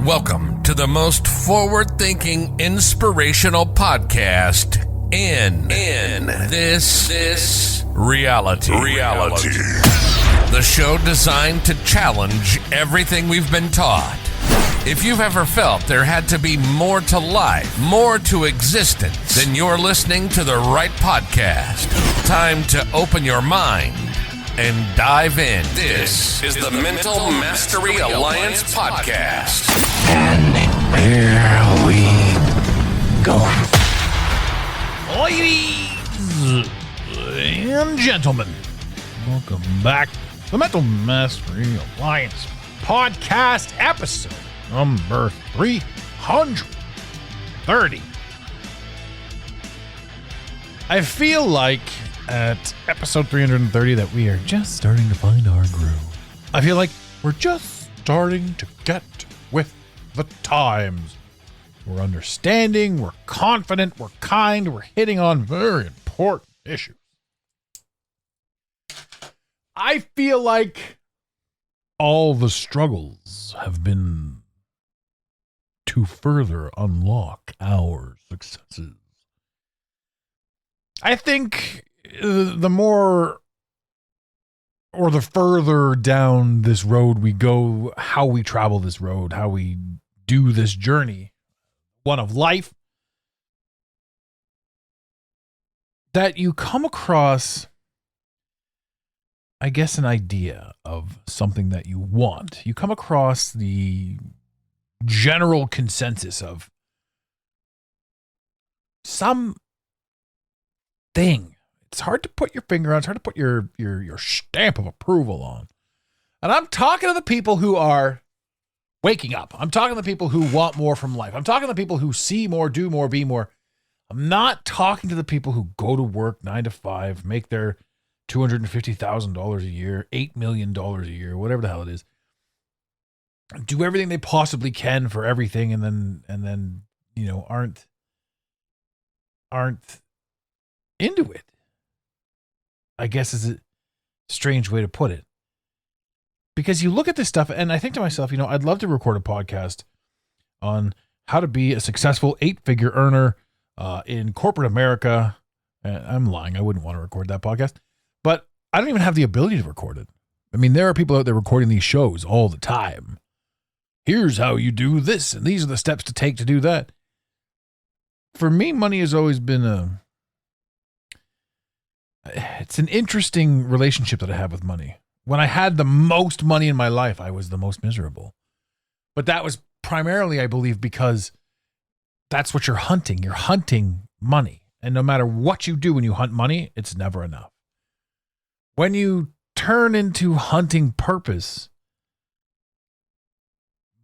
Welcome to the most forward-thinking, inspirational podcast in this reality. The show designed to challenge everything we've been taught. If you've ever felt there had to be more to life, more to existence, then you're listening to the right podcast. Time to open your mind and dive in. This is the Mental Mastery Alliance podcast. And here we go. Ladies and gentlemen, welcome back to the Mental Mastery Alliance podcast episode number 330. I feel like at episode 330 that we are just starting to find our groove. I feel like we're just starting to get with the times. We're understanding, we're confident, we're kind, we're hitting on very important issues. I feel like all the struggles have been to further unlock our successes. I think the more or the further down this road we go, how we travel this road, how we do this journey, one of life, that you come across, I guess, an idea of something that you want. You come across the general consensus of some thing. It's hard to put your finger on. It's hard to put your stamp of approval on. And I'm talking to the people who are waking up. I'm talking to the people who want more from life. I'm talking to the people who see more, do more, be more. I'm not talking to the people who go to work 9 to 5, make their $250,000 a year, $8 million a year, whatever the hell it is. Do everything they possibly can for everything, and then you know, aren't into it, I guess, is a strange way to put it. Because you look at this stuff, and I think to myself, you know, I'd love to record a podcast on how to be a successful 8-figure earner in corporate America. I'm lying. I wouldn't want to record that podcast. But I don't even have the ability to record it. I mean, there are people out there recording these shows all the time. Here's how you do this, and these are the steps to take to do that. For me, money has always been it's an interesting relationship that I have with money. When I had the most money in my life, I was the most miserable. But that was primarily, I believe, because that's what you're hunting. You're hunting money. And no matter what you do when you hunt money, it's never enough. When you turn into hunting purpose,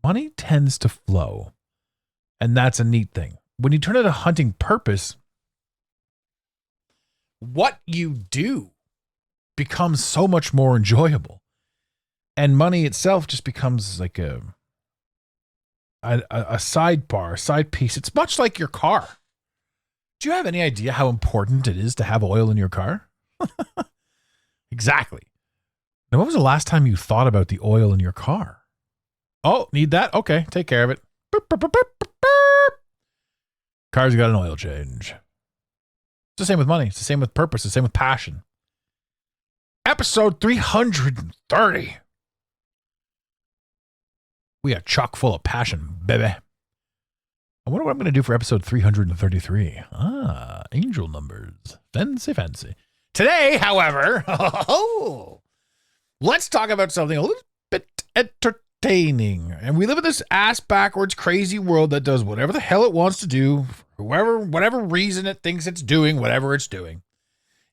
money tends to flow. And that's a neat thing. When you turn into hunting purpose, what you do becomes so much more enjoyable. And money itself just becomes like a sidebar, a side piece. It's much like your car. Do you have any idea how important it is to have oil in your car? Exactly. Now, when was the last time you thought about the oil in your car? Oh, need that? Okay, take care of it. Boop, boop, boop, boop, boop. Car's got an oil change. It's the same with money. It's the same with purpose. It's the same with passion. Episode 330. We are chock full of passion, baby. I wonder what I'm going to do for episode 333. Angel numbers. Fancy. Today, however, let's talk about something a little bit entertaining. And we live in this ass-backwards, crazy world that does whatever the hell it wants to do, whatever reason it thinks it's doing, whatever it's doing.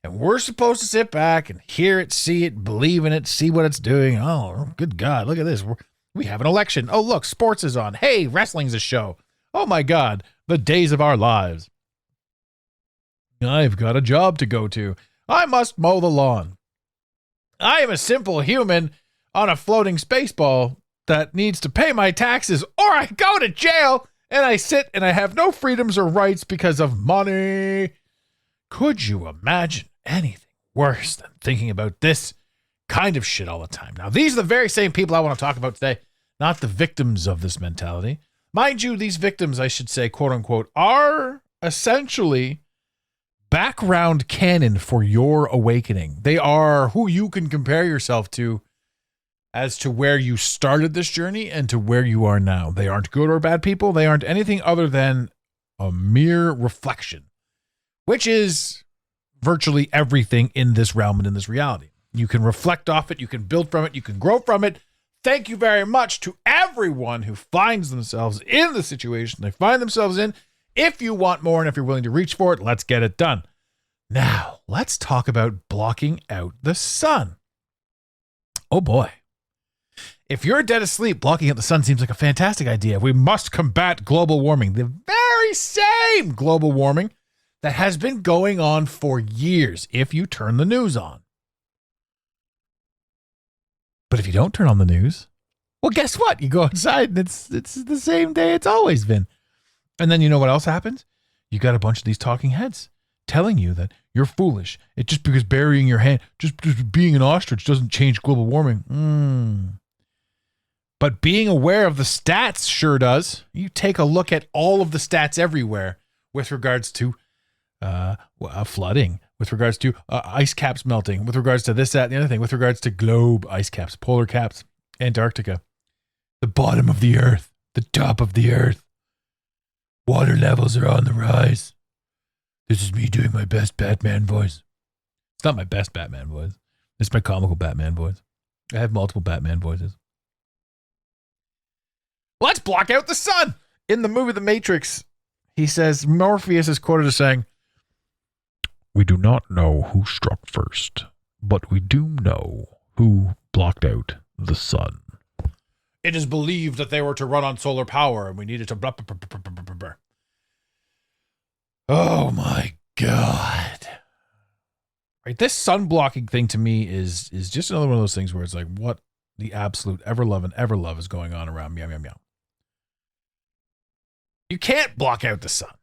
And we're supposed to sit back and hear it, see it, believe in it, see what it's doing. Oh, good God, look at this. We have an election. Oh, look, sports is on. Hey, wrestling's a show. Oh, my God, the days of our lives. I've got a job to go to. I must mow the lawn. I am a simple human on a floating space ball that needs to pay my taxes, or I go to jail and I sit and I have no freedoms or rights because of money. Could you imagine anything worse than thinking about this kind of shit all the time? Now, these are the very same people I want to talk about today. not the victims of this mentality. Mind you, these victims, I should say, quote unquote, are essentially background canon for your awakening. They are who you can compare yourself to as to where you started this journey and to where you are now. They aren't good or bad people. They aren't anything other than a mere reflection, which is virtually everything in this realm and in this reality. You can reflect off it. You can build from it. You can grow from it. Thank you very much to everyone who finds themselves in the situation they find themselves in. If you want more and if you're willing to reach for it, let's get it done. Now, let's talk about blocking out the sun. Oh boy. If you're dead asleep, blocking out the sun seems like a fantastic idea. We must combat global warming. The very same global warming that has been going on for years if you turn the news on. But if you don't turn on the news, well, guess what? You go outside and it's the same day it's always been. And then you know what else happens? You got a bunch of these talking heads telling you that you're foolish. It's just because burying your hand, just being an ostrich doesn't change global warming. But being aware of the stats sure does. You take a look at all of the stats everywhere with regards to flooding, with regards to ice caps melting, with regards to this, that, and the other thing, with regards to globe ice caps, polar caps, Antarctica, the bottom of the earth, the top of the earth. Water levels are on the rise. This is me doing my best Batman voice. It's not my best Batman voice. It's my comical Batman voice. I have multiple Batman voices. Let's block out the sun. In the movie The Matrix, he says, Morpheus is quoted as saying, "We do not know who struck first, but we do know who blocked out the sun. It is believed that they were to run on solar power and we needed to blah, blah, blah, blah, blah, blah." Oh my God. Right, this sun blocking thing to me is just another one of those things where it's like, what the absolute ever love is going on around meow meow meow. You can't block out the sun.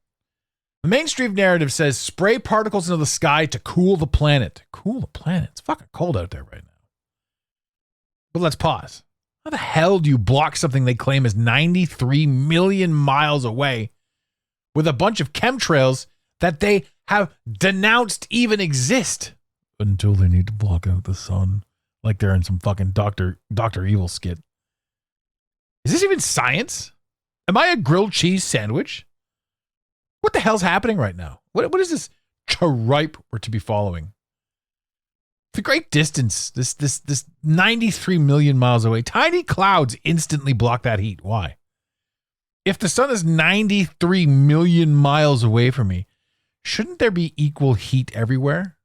The mainstream narrative says spray particles into the sky to cool the planet. Cool the planet? It's fucking cold out there right now. But let's pause. How the hell do you block something they claim is 93 million miles away with a bunch of chemtrails that they have denounced even exist until they need to block out the sun? Like they're in some fucking Dr. Evil skit. Is this even science? Am I a grilled cheese sandwich? What the hell's happening right now? What is this tripe we're to be following? The great distance, this 93 million miles away, tiny clouds instantly block that heat. Why? If the sun is 93 million miles away from me, shouldn't there be equal heat everywhere?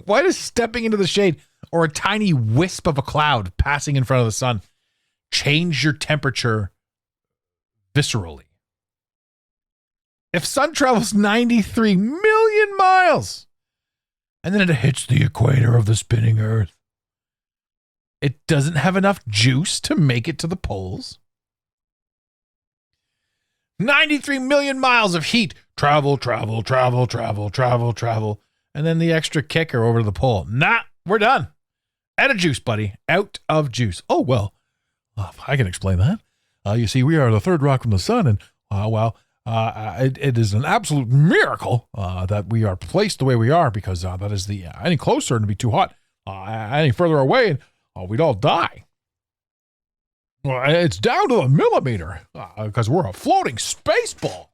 Why does stepping into the shade or a tiny wisp of a cloud passing in front of the sun change your temperature viscerally? If sun travels 93 million miles and then it hits the equator of the spinning earth, it doesn't have enough juice to make it to the poles. 93 million miles of heat. Travel. And then the extra kicker over to the pole. Nah, we're done. Out of juice, buddy. Out of juice. Oh, well, I can explain that. You see, we are the third rock from the sun, and, it is an absolute miracle that we are placed the way we are, because that is any closer and it'd be too hot. Any further away, and we'd all die. Well, it's down to the millimeter because we're a floating space ball.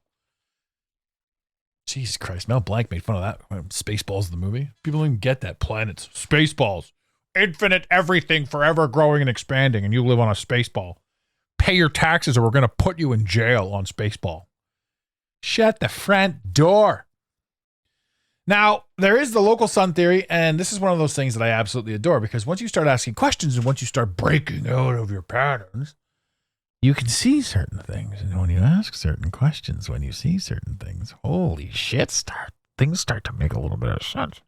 Jesus Christ, Mel Blanc made fun of that. Spaceballs, the movie. People don't even get that. Planets, spaceballs, infinite everything, forever growing and expanding, and you live on a spaceball. Pay your taxes or we're going to put you in jail on Spaceball. Shut the front door. Now, there is the local sun theory, and this is one of those things that I absolutely adore, because once you start asking questions and once you start breaking out of your patterns, you can see certain things. And when you ask certain questions, when you see certain things, holy shit, things start to make a little bit of sense.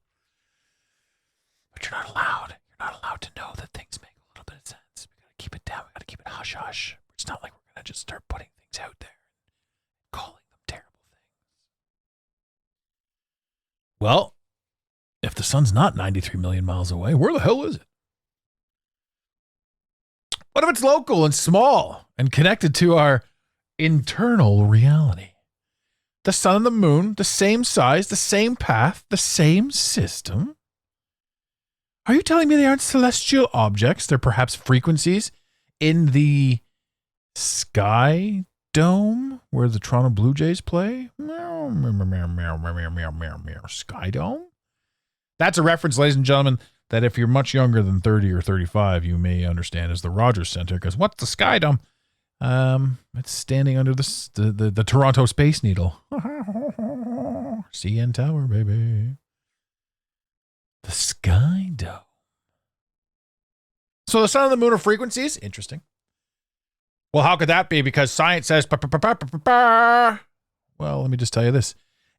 But you're not allowed. You're not allowed to know that things make a little bit of sense. We got to keep it down. We got to keep it hush-hush. It's not like we're going to just start putting things out there and calling them terrible things. Well, if the sun's not 93 million miles away, where the hell is it? What if it's local and small and connected to our internal reality? The sun and the moon, the same size, the same path, the same system? Are you telling me they aren't celestial objects? They're perhaps frequencies in the sky dome where the Toronto Blue Jays play? Sky dome? That's a reference, ladies and gentlemen, that if you're much younger than 30 or 35, you may understand as the Rogers Center. Because what's the sky dome? It's standing under the Toronto Space Needle. CN Tower, baby. The sky dome. So the sun and the moon are frequencies? Interesting. Well, how could that be? Because science says... Well, let me just tell you this.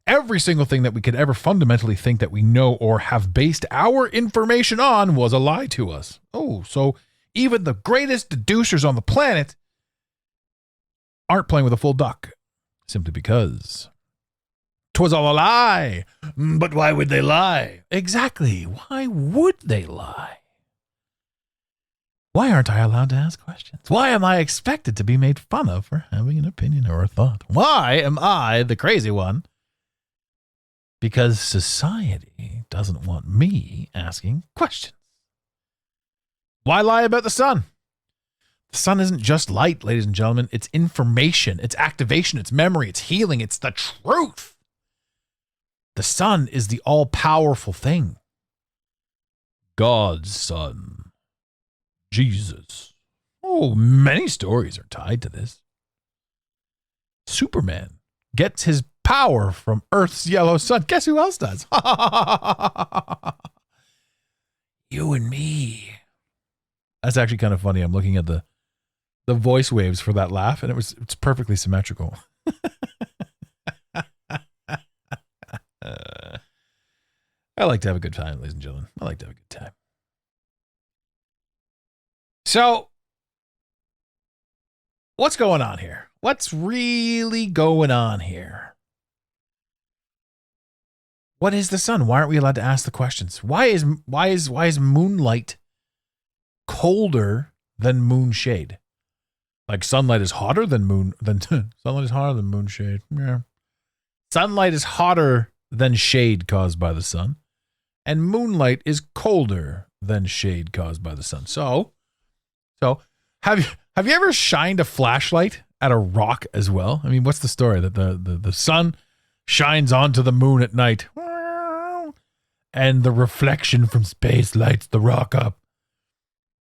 Every single thing that we could ever fundamentally think that we know or have based our information on was a lie to us. Oh, so even the greatest deducers on the planet aren't playing with a full duck. Simply because 'twas all a lie. But why would they lie? Exactly. Why would they lie? Why aren't I allowed to ask questions? Why am I expected to be made fun of for having an opinion or a thought? Why am I the crazy one? Because society doesn't want me asking questions. Why lie about the sun? The sun isn't just light, ladies and gentlemen. It's information, it's activation, it's memory, it's healing, it's the truth. The sun is the all-powerful thing. God's son. Jesus. Oh, many stories are tied to this. Superman gets his power from Earth's yellow sun. Guess who else does? You and me. That's actually kind of funny. I'm looking at the voice waves for that laugh, and it's perfectly symmetrical. I like to have a good time, ladies and gentlemen. I like to have a good time. So, what's going on here? What's really going on here? What is the sun? Why aren't we allowed to ask the questions? Why is moonlight colder than moonshade? Like sunlight is hotter than sunlight is hotter than moonshade. Yeah. Sunlight is hotter than shade caused by the sun, and moonlight is colder than shade caused by the sun. So have you ever shined a flashlight at a rock as well? I mean, what's the story that the sun shines onto the moon at night, and the reflection from space lights the rock up,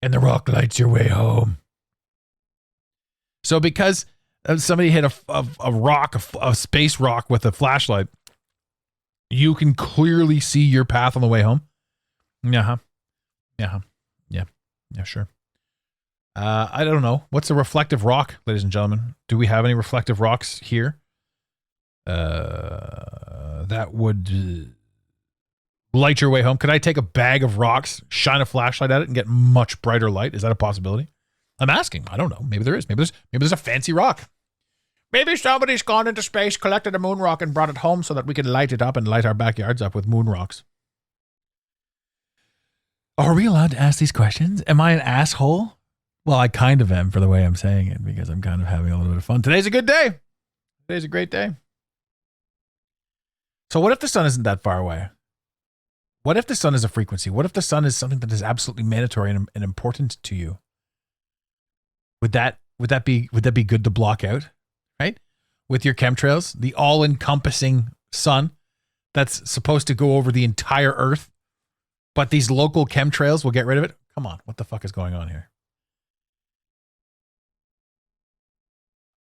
and the rock lights your way home. So because somebody hit a space rock with a flashlight, you can clearly see your path on the way home. Yeah, sure. I don't know. What's a reflective rock, ladies and gentlemen? Do we have any reflective rocks here? That would light your way home. Could I take a bag of rocks, shine a flashlight at it, and get much brighter light? Is that a possibility? I'm asking. I don't know. Maybe there is. Maybe there's a fancy rock. Maybe somebody's gone into space, collected a moon rock, and brought it home so that we can light it up and light our backyards up with moon rocks. Are we allowed to ask these questions? Am I an asshole? Well, I kind of am for the way I'm saying it, because I'm kind of having a little bit of fun. Today's a good day. Today's a great day. So what if the sun isn't that far away? What if the sun is a frequency? What if the sun is something that is absolutely mandatory and important to you? Would that be good to block out, right? With your chemtrails, the all-encompassing sun that's supposed to go over the entire Earth, but these local chemtrails will get rid of it? Come on, what the fuck is going on here?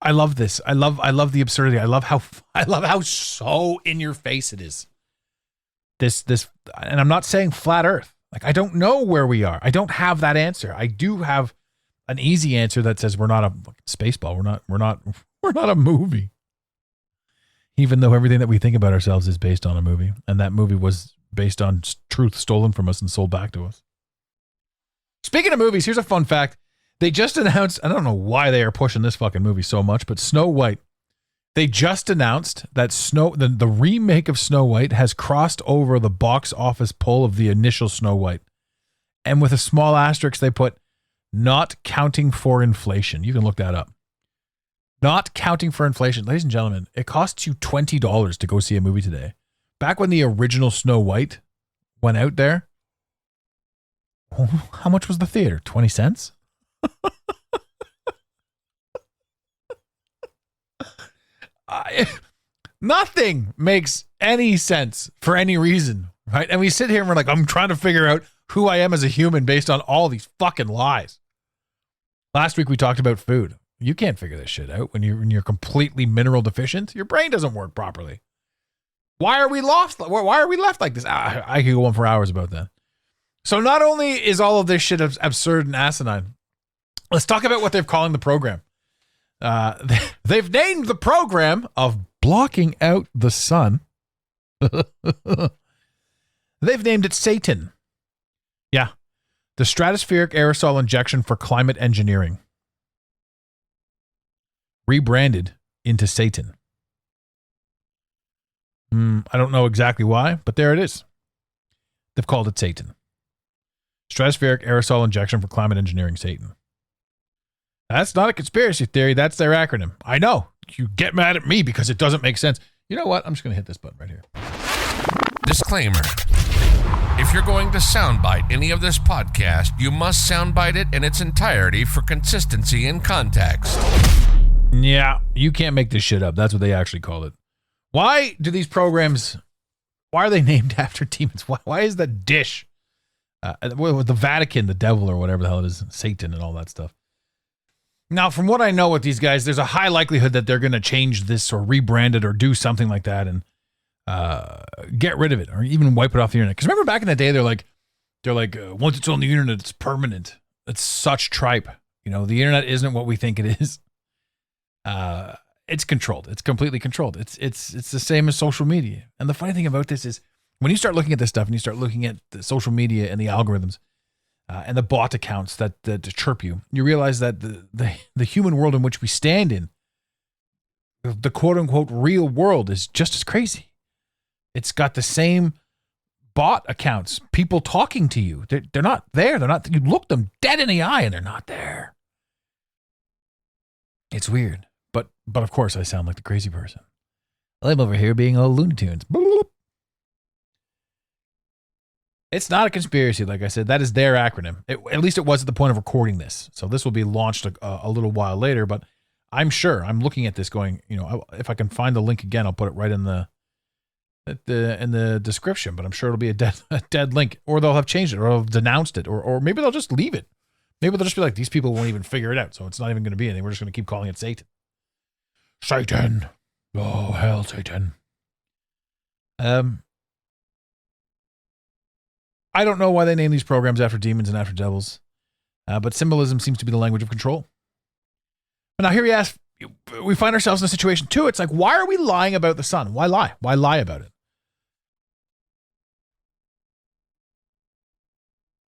I love this. I love the absurdity. I love how so in your face it is. This, and I'm not saying flat Earth. Like, I don't know where we are. I don't have that answer. I do have an easy answer that says we're not a spaceball. We're not a movie. Even though everything that we think about ourselves is based on a movie, and that movie was based on truth stolen from us and sold back to us. Speaking of movies, here's a fun fact. They just announced, I don't know why they are pushing this fucking movie so much, but Snow White. They just announced that the remake of Snow White has crossed over the box office poll of the initial Snow White. And with a small asterisk, they put, Not counting for inflation. You can look that up. Not counting for inflation. Ladies and gentlemen, it costs you $20 to go see a movie today. Back when the original Snow White went out there, how much was the theater? 20 cents? Nothing makes any sense for any reason, right? And we sit here and we're like, I'm trying to figure out who I am as a human based on all these fucking lies. Last week we talked about food. You can't figure this shit out when you're completely mineral deficient. Your brain doesn't work properly. Why are we lost? Why are we left like this? I could go on for hours about that. So not only is all of this shit absurd and asinine, let's talk about what they're calling the program. They've named the program of blocking out the sun. They've named it Satan. Yeah. The stratospheric aerosol injection for climate engineering. Rebranded into Satan. I don't know exactly why, but there it is. They've called it Satan. Stratospheric aerosol injection for climate engineering, Satan. That's not a conspiracy theory. That's their acronym. I know. You get mad at me because it doesn't make sense. You know what? I'm just going to hit this button right here. Disclaimer. If you're going to soundbite any of this podcast, you must soundbite it in its entirety for consistency and context. Yeah, you can't make this shit up. That's what they actually call it. Why do these programs, why are they named after demons? Why is the dish, the Vatican, the devil or whatever the hell it is, Satan and all that stuff? Now, from what I know with these guys, there's a high likelihood that they're going to change this or rebrand it or do something like that and get rid of it or even wipe it off the internet. Because remember back in the day, they're like, once it's on the internet, it's permanent. It's such tripe. You know, the internet isn't what we think it is. It's controlled. It's completely controlled. It's the same as social media. And the funny thing about this is when you start looking at this stuff and you start looking at the social media and the algorithms and the bot accounts that chirp you, you realize that the human world in which we stand in, the quote unquote real world, is just as crazy. It's got the same bot accounts, people talking to you. They're not there. They're not. You look them dead in the eye and they're not there. It's weird. But of course I sound like the crazy person. I'm over here being all Looney Tunes. It's not a conspiracy, like I said. That is their acronym. At least it was at the point of recording this. So this will be launched a little while later, but I'm sure. I'm looking at this going, you know, if I can find the link again, I'll put it right in the description, but I'm sure it'll be a dead link, or they'll have changed it, or have denounced it, or maybe they'll just leave it. Maybe they'll just be like, these people won't even figure it out, so it's not even going to be anything. We're just going to keep calling it Satan. Satan. Oh, hell, Satan. I don't know why they name these programs after demons and after devils, but symbolism seems to be the language of control. But now here we find ourselves in a situation too. It's like, why are we lying about the sun? Why lie? Why lie about it?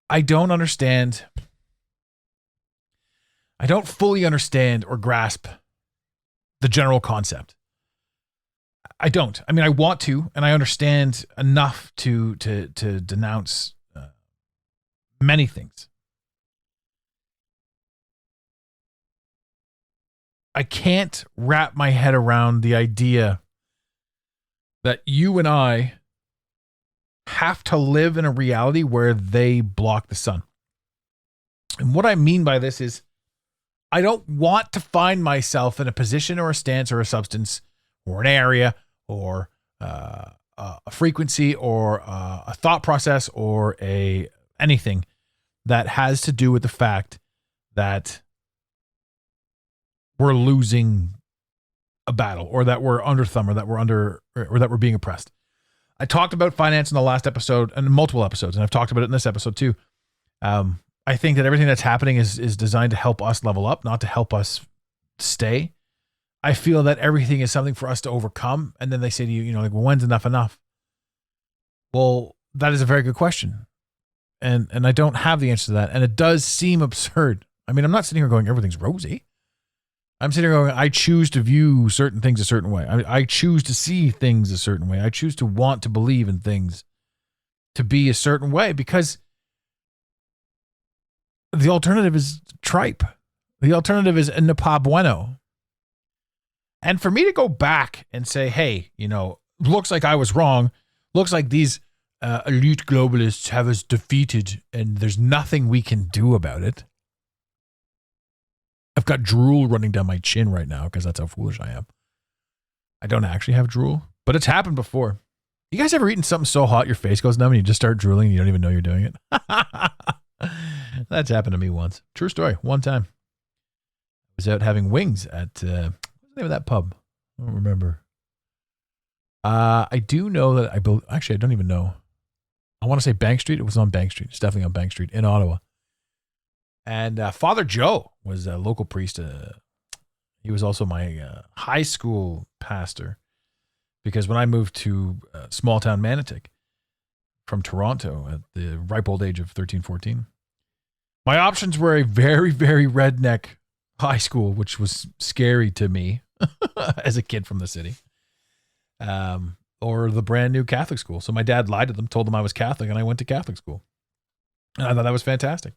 I don't understand. I don't fully understand or grasp the general concept. I don't. I mean, I want to, and I understand enough to denounce many things. I can't wrap my head around the idea that you and I have to live in a reality where they block the sun. And what I mean by this is, I don't want to find myself in a position or a stance or a substance or an area or a frequency or a thought process or anything that has to do with the fact that we're losing a battle, or that we're under thumb, or that we're being oppressed. I talked about finance in the last episode and multiple episodes, and I've talked about it in this episode too. I think that everything that's happening is designed to help us level up, not to help us stay. I feel that everything is something for us to overcome. And then they say to you, like, well, when's enough? Well, that is a very good question. And I don't have the answer to that. And it does seem absurd. I mean, I'm not sitting here going, everything's rosy. I'm sitting here going, I choose to view certain things a certain way. I choose to see things a certain way. I choose to want to believe in things to be a certain way, because the alternative is tripe. The alternative is Napa Bueno. And for me to go back and say, hey, looks like I was wrong. Looks like these elite globalists have us defeated and there's nothing we can do about it. I've got drool running down my chin right now because that's how foolish I am. I don't actually have drool, but it's happened before. You guys ever eaten something so hot your face goes numb and you just start drooling and you don't even know you're doing it? That's happened to me once. True story. One time. I was out having wings at, what's the name of that pub? I don't remember. I do know that actually, I don't even know. I want to say Bank Street. It was on Bank Street. It's definitely on Bank Street in Ottawa. And Father Joe was a local priest. He was also my high school pastor because when I moved to small town Manotick from Toronto at the ripe old age of 13, 14, my options were a very, very redneck high school, which was scary to me as a kid from the city, or the brand new Catholic school. So my dad lied to them, told them I was Catholic, and I went to Catholic school. And I thought that was fantastic.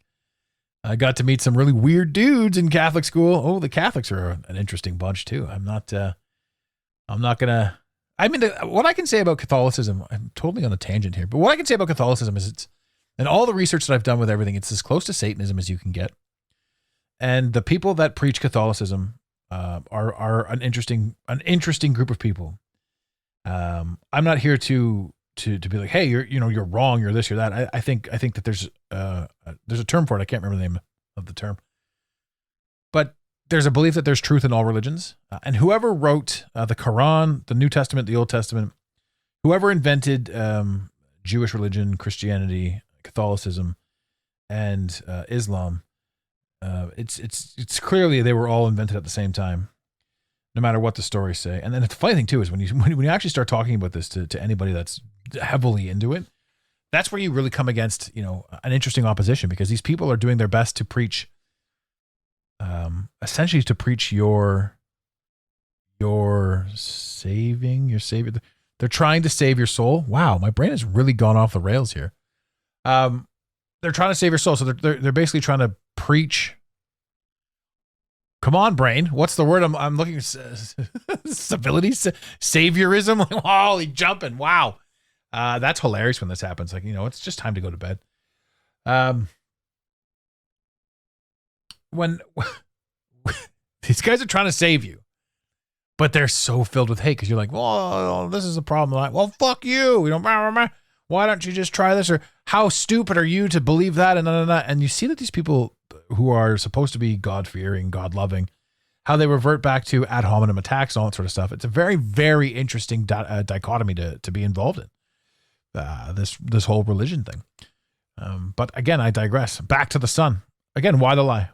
I got to meet some really weird dudes in Catholic school. Oh, the Catholics are an interesting bunch too. What I can say about Catholicism, I'm totally on a tangent here, but what I can say about Catholicism is and all the research that I've done with everything, it's as close to Satanism as you can get. And the people that preach Catholicism are an interesting group of people. I'm not here to be like, hey, you're wrong, you're this, you're that. I think that there's a term for it. I can't remember the name of the term, but there's a belief that there's truth in all religions. And whoever wrote the Quran, the New Testament, the Old Testament, whoever invented Jewish religion, Christianity, Catholicism, and Islam, it's clearly they were all invented at the same time, no matter what the stories say. And then the funny thing too is when you actually start talking about this to anybody that's heavily into it, that's where you really come against an interesting opposition, because these people are doing their best to preach, essentially to preach your savior. They're trying to save your soul. Wow, my brain has really gone off the rails here. They're trying to save your soul, so they're basically trying to preach. Come on, brain. What's the word I'm looking? Civility, saviorism. Holy jumping! Wow, that's hilarious when this happens. Like, it's just time to go to bed. When these guys are trying to save you, but they're so filled with hate because you're like, well, this is a problem. Like, well, fuck you. Why don't you just try this? Or how stupid are you to believe that? And you see that these people who are supposed to be God-fearing, God-loving, how they revert back to ad hominem attacks and all that sort of stuff. It's a very, very interesting dichotomy to be involved in, this whole religion thing. But again, I digress. Back to the sun. Again, why the lie?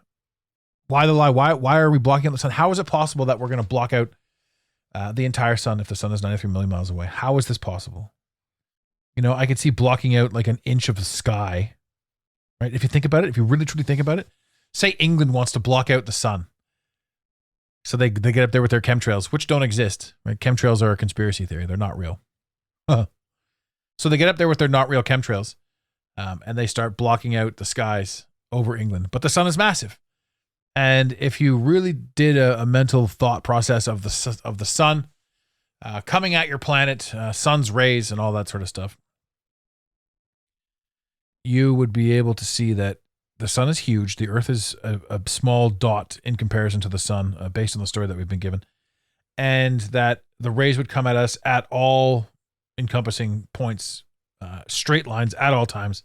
Why the lie? Why are we blocking out the sun? How is it possible that we're going to block out the entire sun if the sun is 93 million miles away? How is this possible? I could see blocking out like an inch of the sky, right? If you think about it, if you really truly think about it, say England wants to block out the sun. So they get up there with their chemtrails, which don't exist, right? Chemtrails are a conspiracy theory. They're not real. So they get up there with their not real chemtrails, and they start blocking out the skies over England. But the sun is massive. And if you really did a mental thought process of the sun coming at your planet, sun's rays and all that sort of stuff, you would be able to see that the sun is huge. The earth is a small dot in comparison to the sun, based on the story that we've been given. And that the rays would come at us at all encompassing points, straight lines at all times,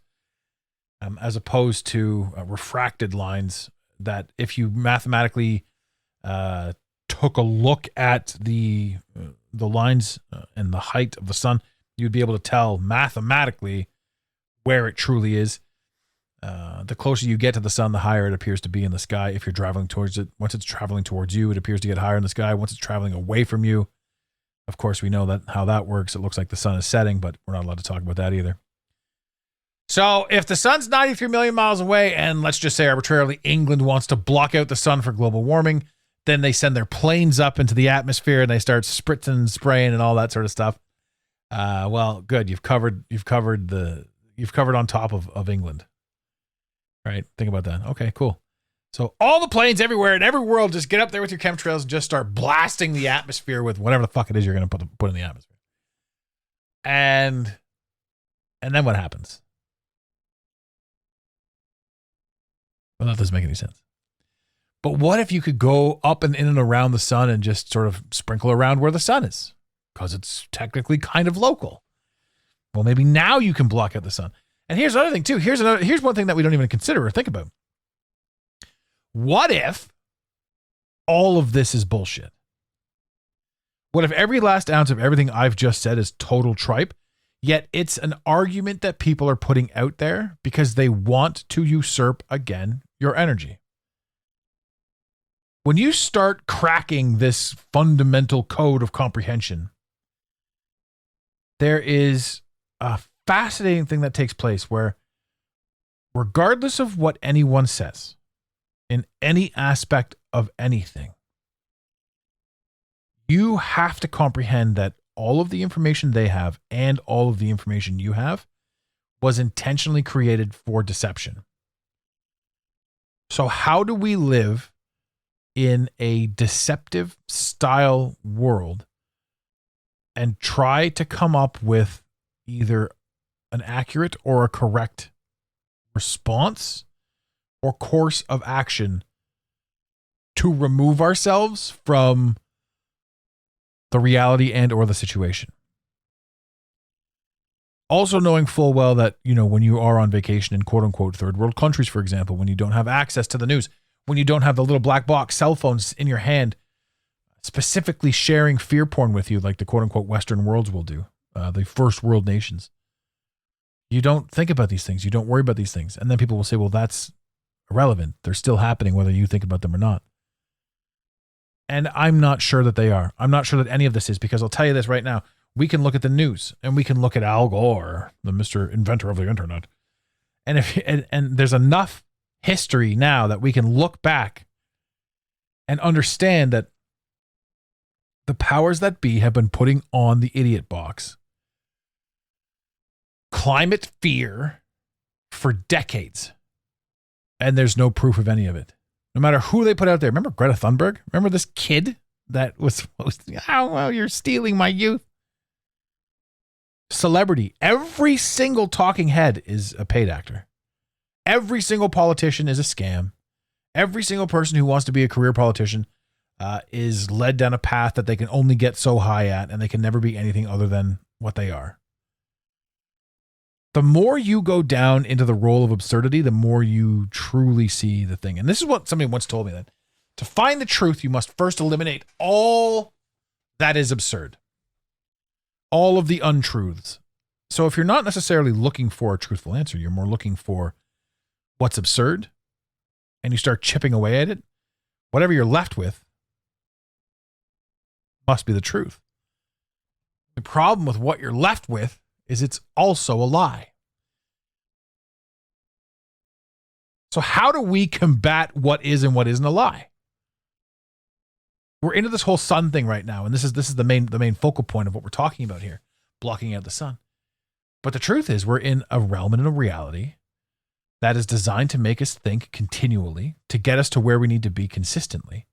as opposed to refracted lines that if you mathematically took a look at the lines and the height of the sun, you'd be able to tell mathematically where it truly is. The closer you get to the sun, the higher it appears to be in the sky. If you're traveling towards it, once it's traveling towards you, it appears to get higher in the sky. Once it's traveling away from you, of course, we know how that works. It looks like the sun is setting, but we're not allowed to talk about that either. So if the sun's 93 million miles away, and let's just say arbitrarily England wants to block out the sun for global warming, then they send their planes up into the atmosphere and they start spritzing, spraying, and all that sort of stuff. Well, good. You've covered on top of England. Right? Think about that. Okay, cool. So all the planes everywhere in every world, just get up there with your chemtrails and just start blasting the atmosphere with whatever the fuck it is you're going to put in the atmosphere. And then what happens? Well, that doesn't make any sense. But what if you could go up and in and around the sun and just sort of sprinkle around where the sun is? Because it's technically kind of local. Well, maybe now you can block out the sun. And here's another thing too. Here's one thing that we don't even consider or think about. What if all of this is bullshit? What if every last ounce of everything I've just said is total tripe, yet it's an argument that people are putting out there because they want to usurp again your energy? When you start cracking this fundamental code of comprehension, there is a fascinating thing that takes place where, regardless of what anyone says, in any aspect of anything, you have to comprehend that all of the information they have and all of the information you have was intentionally created for deception. So how do we live in a deceptive style world and try to come up with either an accurate or a correct response or course of action to remove ourselves from the reality and or the situation? Also knowing full well that, when you are on vacation in quote unquote third world countries, for example, when you don't have access to the news, when you don't have the little black box cell phones in your hand, specifically sharing fear porn with you like the quote unquote Western worlds will do, the first world nations. You don't think about these things. You don't worry about these things. And then people will say, well, that's irrelevant. They're still happening whether you think about them or not. And I'm not sure that they are. I'm not sure that any of this is, because I'll tell you this right now. We can look at the news and we can look at Al Gore, the Mr. Inventor of the Internet. And there's enough history now that we can look back and understand that the powers that be have been putting on the idiot box climate fear for decades. And there's no proof of any of it. No matter who they put out there. Remember Greta Thunberg? Remember this kid that was supposed to, oh, well, you're stealing my youth. Celebrity. Every single talking head is a paid actor. Every single politician is a scam. Every single person who wants to be a career politician is led down a path that they can only get so high at, and they can never be anything other than what they are. The more you go down into the role of absurdity, the more you truly see the thing. And this is what somebody once told me, that to find the truth, you must first eliminate all that is absurd. All of the untruths. So if you're not necessarily looking for a truthful answer, you're more looking for what's absurd, and you start chipping away at it, whatever you're left with must be the truth. The problem with what you're left with is it's also a lie. So how do we combat what is and what isn't a lie? We're into this whole sun thing right now, and this is the main focal point of what we're talking about here, blocking out the sun. But the truth is, we're in a realm and in a reality that is designed to make us think continually, to get us to where we need to be consistently.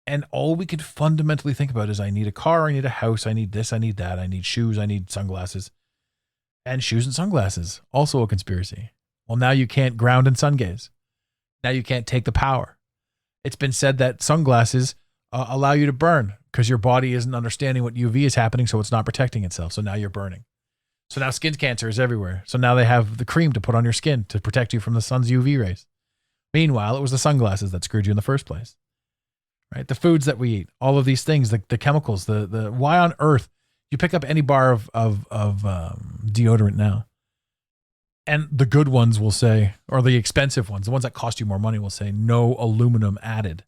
And all we can fundamentally think about is, I need a car, I need a house, I need this, I need that, I need shoes, I need sunglasses. And shoes and sunglasses, also a conspiracy. Well, now you can't ground and sun gaze. Now you can't take the power. It's been said that sunglasses allow you to burn because your body isn't understanding what UV is happening, so it's not protecting itself. So now you're burning. So now skin cancer is everywhere. So now they have the cream to put on your skin to protect you from the sun's UV rays. Meanwhile, it was the sunglasses that screwed you in the first place. Right? The foods that we eat, all of these things, the chemicals, the why on earth you pick up any bar of deodorant now, and the good ones will say, or the expensive ones, the ones that cost you more money will say no aluminum added,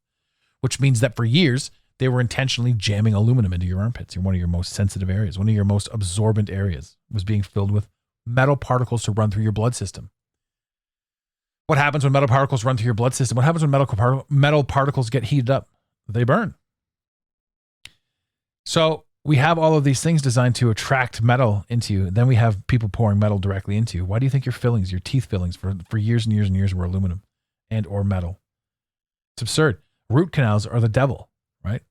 which means that for years they were intentionally jamming aluminum into your armpits. You're one of your most sensitive areas, one of your most absorbent areas was being filled with metal particles to run through your blood system. What happens when metal particles run through your blood system? What happens when metal particles get heated up? They burn. So we have all of these things designed to attract metal into you. Then we have people pouring metal directly into you. Why do you think your fillings, your teeth fillings for years and years and years were aluminum and or metal? It's absurd. Root canals are the devil, right?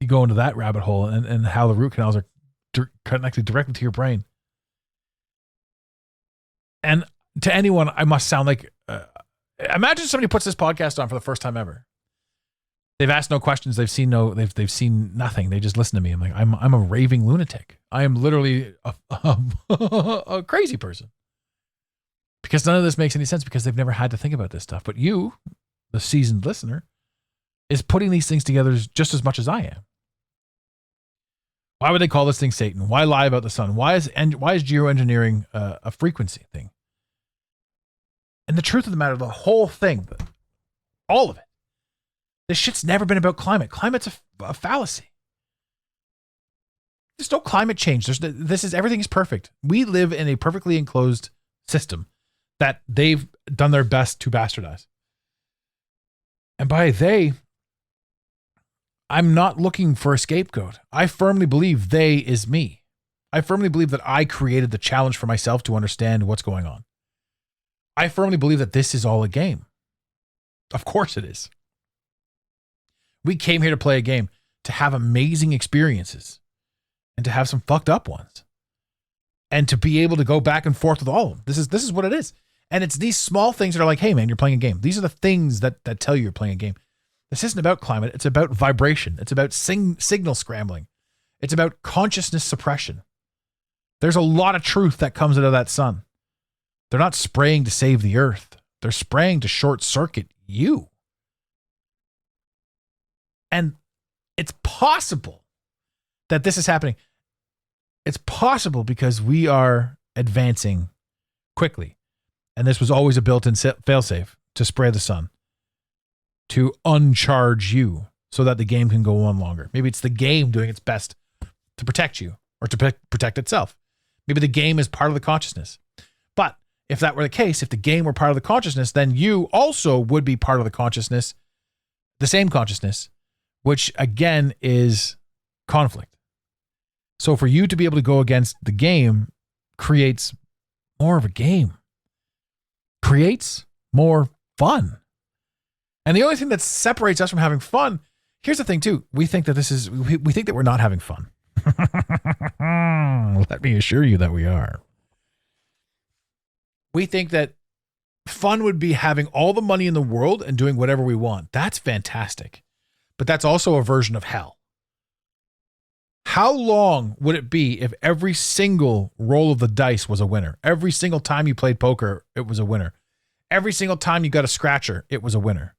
You go into that rabbit hole and how the root canals are connected directly to your brain. And to anyone, I must sound like, imagine somebody puts this podcast on for the first time ever. They've asked no questions. They've seen nothing. They just listen to me. I'm like, I'm a raving lunatic. I am literally a crazy person. Because none of this makes any sense because they've never had to think about this stuff. But you, the seasoned listener, is putting these things together just as much as I am. Why would they call this thing Satan? Why lie about the sun? Why is geoengineering a frequency thing? And the truth of the matter, the whole thing, all of it, this shit's never been about climate. Climate's a fallacy. There's no climate change. Everything is perfect. We live in a perfectly enclosed system that they've done their best to bastardize. And by they, I'm not looking for a scapegoat. I firmly believe they is me. I firmly believe that I created the challenge for myself to understand what's going on. I firmly believe that this is all a game. Of course it is. We came here to play a game, to have amazing experiences, and to have some fucked up ones, and to be able to go back and forth with all of them. This is what it is. And it's these small things that are like, hey man, you're playing a game. These are the things that tell you you're playing a game. This isn't about climate. It's about vibration. It's about signal scrambling. It's about consciousness suppression. There's a lot of truth that comes out of that sun. They're not spraying to save the earth. They're spraying to short circuit you. And it's possible that this is happening. It's possible because we are advancing quickly. And this was always a built-in failsafe to spray the sun, to uncharge you so that the game can go on longer. Maybe it's the game doing its best to protect you or to protect itself. Maybe the game is part of the consciousness. But if that were the case, if the game were part of the consciousness, then you also would be part of the consciousness, the same consciousness, which again is conflict. So for you to be able to go against the game creates more of a game, creates more fun. And the only thing that separates us from having fun, here's the thing too. We think that we think that we're not having fun. Let me assure you that we are. We think that fun would be having all the money in the world and doing whatever we want. That's fantastic. But that's also a version of hell. How long would it be if every single roll of the dice was a winner? Every single time you played poker, it was a winner. Every single time you got a scratcher, it was a winner.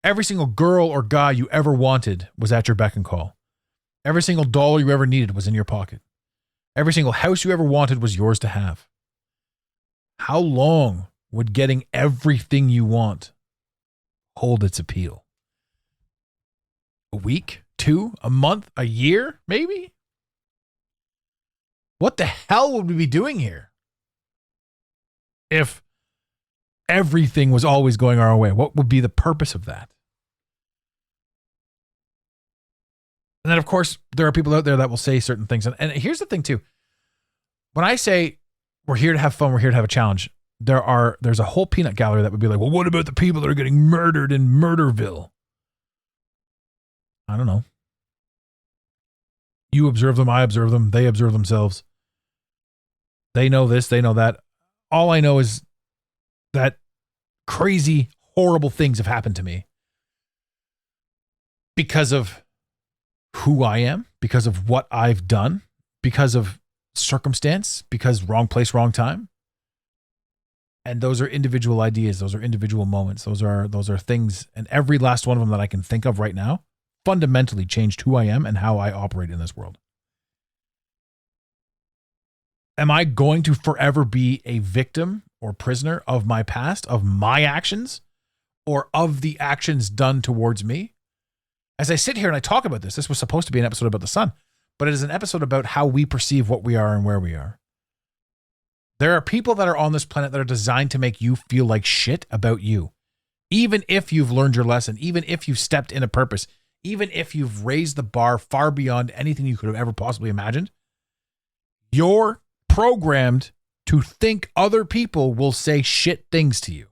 Every single girl or guy you ever wanted was at your beck and call. Every single dollar you ever needed was in your pocket. Every single house you ever wanted was yours to have. How long would getting everything you want hold its appeal? A week? 2? A month? A year? Maybe? What the hell would we be doing here if everything was always going our way? What would be the purpose of that? And then, of course, there are people out there that will say certain things. And here's the thing, too. When I say we're here to have fun, we're here to have a challenge, there's a whole peanut gallery that would be like, well, what about the people that are getting murdered in Murderville? I don't know. You observe them, I observe them, they observe themselves. They know this, they know that. All I know is that crazy, horrible things have happened to me because of who I am, because of what I've done, because of circumstance, because wrong place, wrong time. And those are individual ideas. Those are individual moments. Those are things. And every last one of them that I can think of right now fundamentally changed who I am and how I operate in this world. Am I going to forever be a victim or prisoner of my past, of my actions, or of the actions done towards me? As I sit here and I talk about this was supposed to be an episode about the sun, but it is an episode about how we perceive what we are and where we are. There are people that are on this planet that are designed to make you feel like shit about you. Even if you've learned your lesson, even if you've stepped in a purpose, even if you've raised the bar far beyond anything you could have ever possibly imagined, you're programmed to think other people will say shit things to you.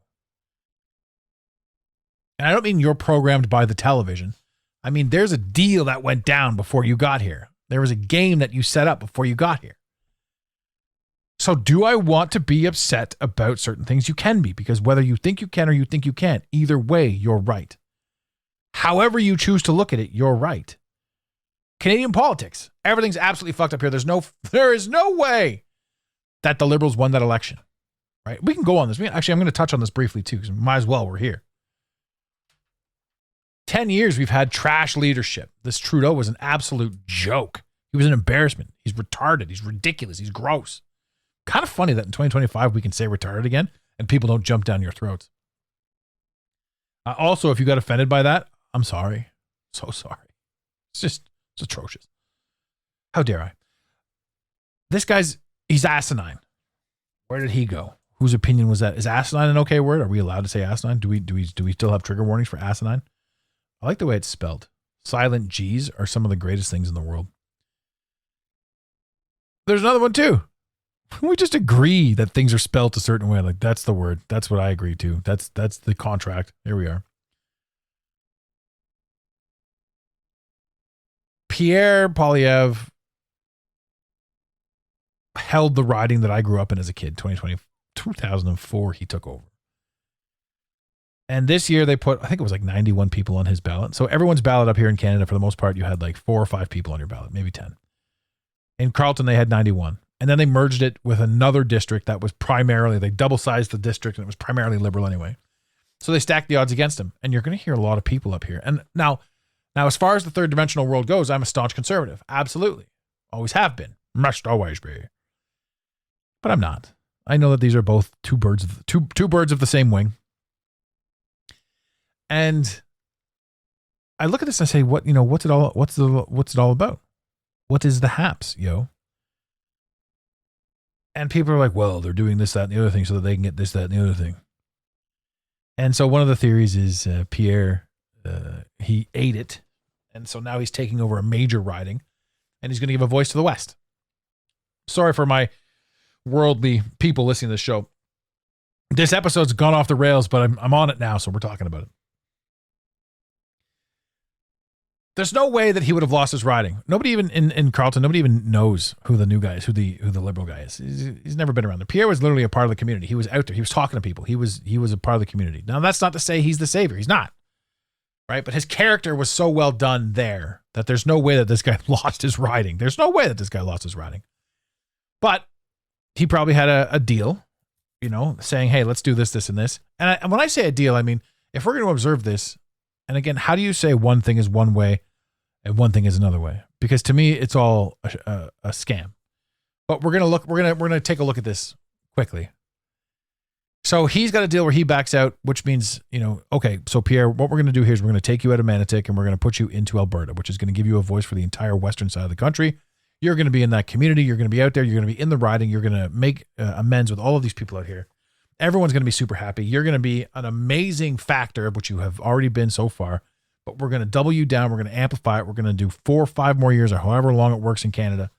And I don't mean you're programmed by the television. I mean, there's a deal that went down before you got here. There was a game that you set up before you got here. So do I want to be upset about certain things? You can be, because whether you think you can or you think you can't, either way, you're right. However you choose to look at it, you're right. Canadian politics, everything's absolutely fucked up here. There is no way that the Liberals won that election, right? We can go on this. Actually, I'm going to touch on this briefly too, because might as well, we're here. 10 years we've had trash leadership. This Trudeau was an absolute joke. He was an embarrassment. He's retarded. He's ridiculous. He's gross. Kind of funny that in 2025 we can say retarded again and people don't jump down your throats. Also, if you got offended by that, I'm sorry. So sorry. It's atrocious. How dare I? He's asinine. Where did he go? Whose opinion was that? Is asinine an okay word? Are we allowed to say asinine? Do we still have trigger warnings for asinine? I like the way it's spelled. Silent G's are some of the greatest things in the world. There's another one too. We just agree that things are spelled a certain way. Like, that's the word. That's what I agree to. That's the contract. Here we are. Pierre Poilievre held the riding that I grew up in as a kid. 2004 he took over. And this year they put, I think it was like 91 people on his ballot. So everyone's ballot up here in Canada, for the most part, you had like 4 or 5 people on your ballot, maybe 10. In Carleton, they had 91. And then they merged it with another district that was primarily, they double-sized the district and it was primarily Liberal anyway. So they stacked the odds against him. And you're going to hear a lot of people up here. And now, as far as the third dimensional world goes, I'm a staunch conservative. Absolutely. Always have been. Must always be. But I'm not. I know that these are both two birds of the same wing. And I look at this and I say, what's it all about? What is the haps, yo? And people are like, well, they're doing this, that, and the other thing so that they can get this, that, and the other thing. And so one of the theories is Pierre, he ate it. And so now he's taking over a major riding and he's going to give a voice to the West. Sorry for my worldly people listening to this show. This episode's gone off the rails, but I'm on it now, so we're talking about it. There's no way that he would have lost his riding. Nobody even in Carleton, nobody even knows who the new guy is, who the Liberal guy is. He's never been around there. Pierre was literally a part of the community. He was out there. He was talking to people. He was a part of the community. Now, that's not to say he's the savior. He's not. Right? But his character was so well done there that there's no way that this guy lost his riding. There's no way that this guy lost his riding. But he probably had a deal, saying, hey, let's do this, this, and this. And when I say a deal, I mean, if we're going to observe this, and again, how do you say one thing is one way and one thing is another way? Because to me, it's all a scam. But we're gonna take a look at this quickly. So he's got a deal where he backs out, which means, okay, so Pierre, what we're gonna do here is we're gonna take you out of Manotick and we're gonna put you into Alberta, which is gonna give you a voice for the entire western side of the country. You're gonna be in that community. You're gonna be out there. You're gonna be in the riding. You're gonna make amends with all of these people out here. Everyone's going to be super happy. You're going to be an amazing factor, which you have already been so far, but we're going to double you down. We're going to amplify it. We're going to do 4 or 5 more years or however long it works in Canada.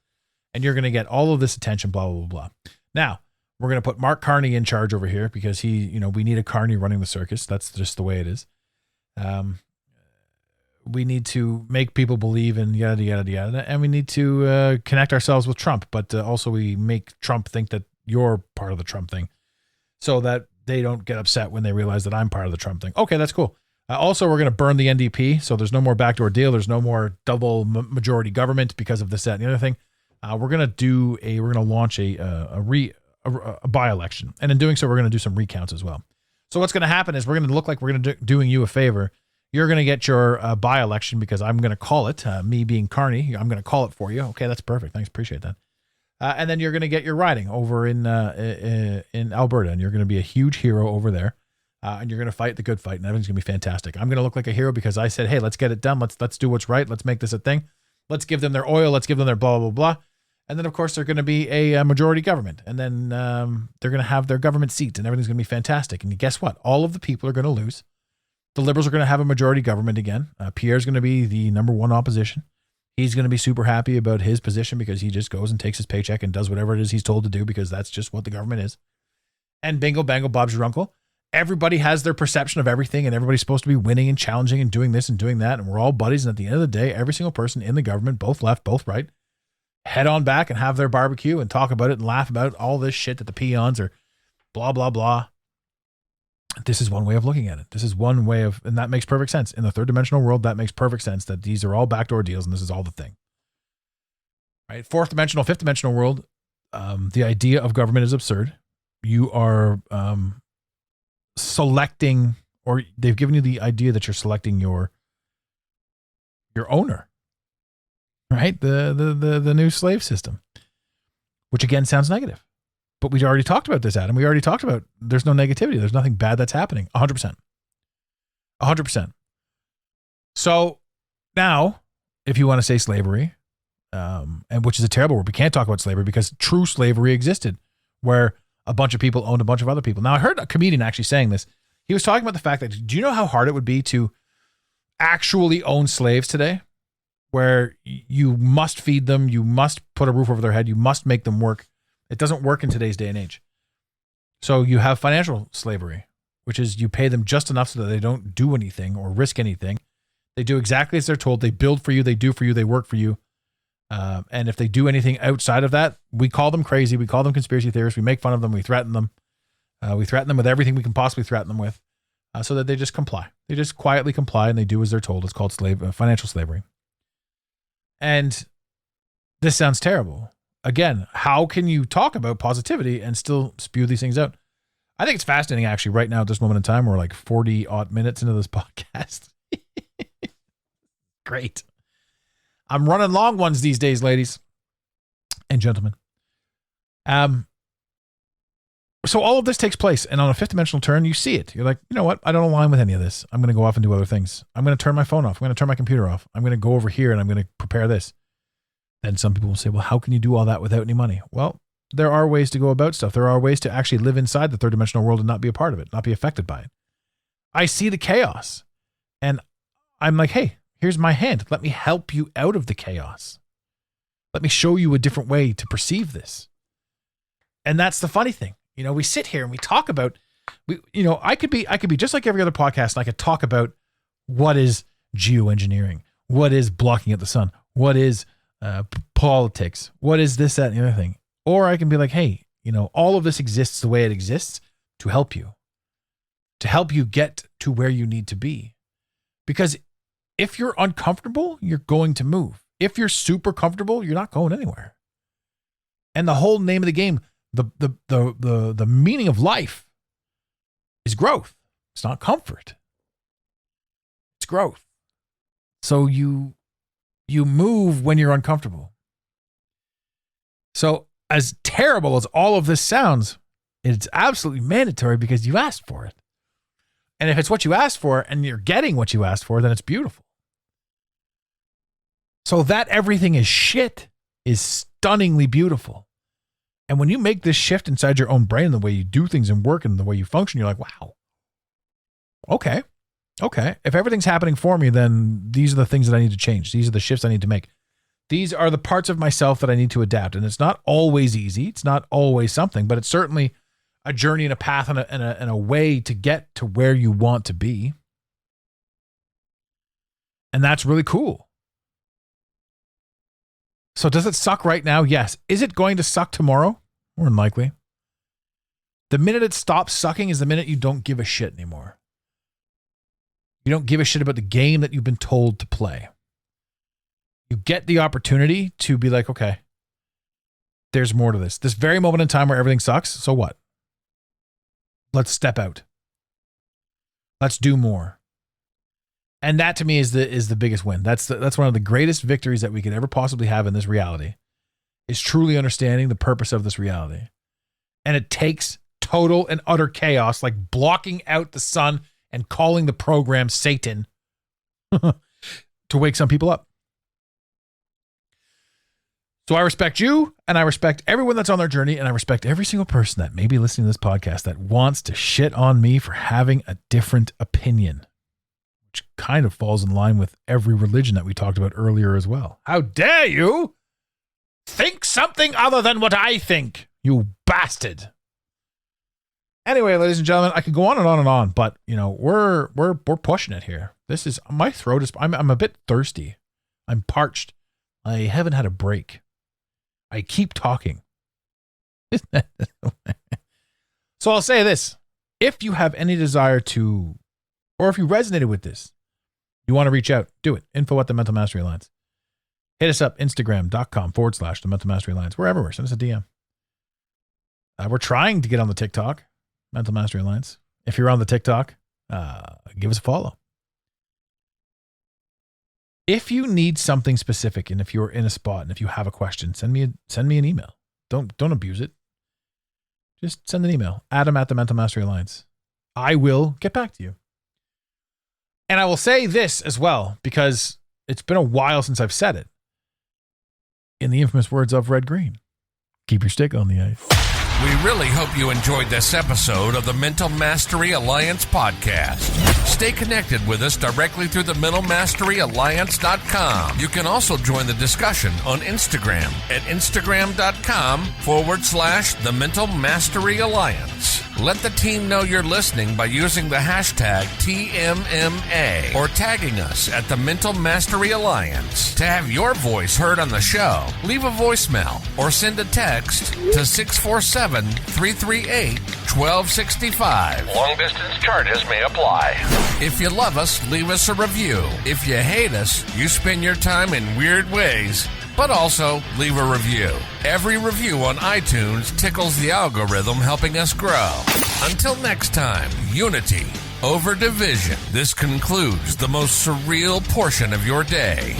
And you're going to get all of this attention, blah, blah, blah, blah. Now, we're going to put Mark Carney in charge over here because we need a Carney running the circus. That's just the way it is. We need to make people believe in yada, yada, yada. And we need to connect ourselves with Trump, but also we make Trump think that you're part of the Trump thing, so that they don't get upset when they realize that I'm part of the Trump thing. Okay, that's cool. Also, we're going to burn the NDP, so there's no more backdoor deal. There's no more double majority government because of this, that, and the other thing. We're going to launch a by-election, and in doing so, we're going to do some recounts as well. So what's going to happen is we're going to look like we're going to doing you a favor. You're going to get your by-election because I'm going to call it, me being Carney. I'm going to call it for you. Okay, that's perfect. Thanks, appreciate that. And then you're going to get your riding over in Alberta, and you're going to be a huge hero over there, and you're going to fight the good fight, and everything's going to be fantastic. I'm going to look like a hero because I said, hey, let's get it done. Let's do what's right. Let's make this a thing. Let's give them their oil. Let's give them their blah, blah, blah. And then, of course, they're going to be a majority government, and then they're going to have their government seat, and everything's going to be fantastic. And guess what? All of the people are going to lose. The Liberals are going to have a majority government again. Pierre's going to be the number one opposition. He's going to be super happy about his position because he just goes and takes his paycheck and does whatever it is he's told to do because that's just what the government is. And bingo, bango, Bob's your uncle. Everybody has their perception of everything and everybody's supposed to be winning and challenging and doing this and doing that. And we're all buddies. And at the end of the day, every single person in the government, both left, both right, head on back and have their barbecue and talk about it and laugh about all this shit that the peons are blah, blah, blah. This is one way of looking at it. This is one way of, and that makes perfect sense. In the third dimensional world, that makes perfect sense that these are all backdoor deals and this is all the thing. Right? Fourth dimensional, fifth dimensional world, the idea of government is absurd. You are selecting, or they've given you the idea that you're selecting your owner. Right? The new slave system, which again sounds negative. But we already talked about this, Adam. We already talked about there's no negativity. There's nothing bad that's happening. 100%. 100%. So now, if you want to say slavery, and which is a terrible word, we can't talk about slavery because true slavery existed where a bunch of people owned a bunch of other people. Now, I heard a comedian actually saying this. He was talking about the fact that, do you know how hard it would be to actually own slaves today? Where you must feed them, you must put a roof over their head, you must make them work. It doesn't work in today's day and age. So you have financial slavery, which is you pay them just enough so that they don't do anything or risk anything. They do exactly as they're told. They build for you. They do for you. They work for you. And if they do anything outside of that, we call them crazy. We call them conspiracy theorists. We make fun of them. We threaten them. We threaten them with everything we can possibly threaten them with so that they just comply. They just quietly comply and they do as they're told. It's called financial slavery. And this sounds terrible. Again, how can you talk about positivity and still spew these things out? I think it's fascinating, actually, right now at this moment in time. We're like 40 odd minutes into this podcast. Great. I'm running long ones these days, ladies and gentlemen. So all of this takes place, and on a fifth dimensional turn, you see it. You're like, you know what? I don't align with any of this. I'm going to go off and do other things. I'm going to turn my phone off. I'm going to turn my computer off. I'm going to go over here and I'm going to prepare this. And some people will say, well, how can you do all that without any money? Well, there are ways to go about stuff. There are ways to actually live inside the third dimensional world and not be a part of it, not be affected by it. I see the chaos and I'm like, hey, here's my hand. Let me help you out of the chaos. Let me show you a different way to perceive this. And that's the funny thing. You know, we sit here and we talk about, I could be just like every other podcast and I could talk about what is geoengineering, what is blocking out the sun, what is politics, what is this, that, and the other thing. Or I can be like, hey, all of this exists the way it exists to help you get to where you need to be. Because if you're uncomfortable, you're going to move. If you're super comfortable, you're not going anywhere. And the whole name of the game, the meaning of life is growth. It's not comfort. It's growth. So you move when you're uncomfortable. So as terrible as all of this sounds, it's absolutely mandatory because you asked for it. And if it's what you asked for and you're getting what you asked for, then it's beautiful. So that everything is shit is stunningly beautiful. And when you make this shift inside your own brain, the way you do things and work and the way you function, you're like, wow, okay. If everything's happening for me, then these are the things that I need to change. These are the shifts I need to make. These are the parts of myself that I need to adapt. And it's not always easy. It's not always something, but it's certainly a journey and a path and a way to get to where you want to be. And that's really cool. So does it suck right now? Yes. Is it going to suck tomorrow? More than likely. The minute it stops sucking is the minute you don't give a shit anymore. You don't give a shit about the game that you've been told to play. You get the opportunity to be like, okay, there's more to this. This very moment in time where everything sucks, so what? Let's step out. Let's do more. And that to me is the biggest win. That's one of the greatest victories that we could ever possibly have in this reality, is truly understanding the purpose of this reality. And it takes total and utter chaos, like blocking out the sun and calling the program Satan to wake some people up. So I respect you, and I respect everyone that's on their journey, and I respect every single person that may be listening to this podcast that wants to shit on me for having a different opinion. which kind of falls in line with every religion that we talked about earlier as well. How dare you think something other than what I think, you bastard. Anyway, ladies and gentlemen, I could go on and on and on, but you know, we're pushing it here. This is, my throat is, I'm a bit thirsty. I'm parched. I haven't had a break. I keep talking. So I'll say this. If you have any desire to, or if you resonated with this, you want to reach out, do it. Info@the Mental Mastery Alliance. Hit us up, Instagram.com/the Mental Mastery Alliance. We're everywhere. Send us a DM. We're trying to get on the TikTok, Mental Mastery Alliance. If you're on the TikTok, give us a follow. If you need something specific, and if you're in a spot, and if you have a question, send me an email. Don't abuse it. Just send an email. Adam@the Mental Mastery Alliance. I will get back to you. And I will say this as well, because it's been a while since I've said it. In the infamous words of Red Green, keep your stick on the ice. We really hope you enjoyed this episode of the Mental Mastery Alliance podcast. Stay connected with us directly through the mentalmasteryalliance.com. You can also join the discussion on Instagram at instagram.com/the Mental Mastery Alliance. Let the team know you're listening by using the hashtag TMMA or tagging us at the Mental Mastery Alliance. To have your voice heard on the show, leave a voicemail or send a text to 647-338-1265. Long distance charges may apply. If you love us, leave us a review. If you hate us, you spend your time in weird ways, but also leave a review. Every review on iTunes tickles the algorithm, helping us grow. Until next time, unity over division. This concludes the most surreal portion of your day.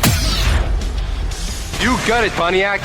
You got it, Pontiac.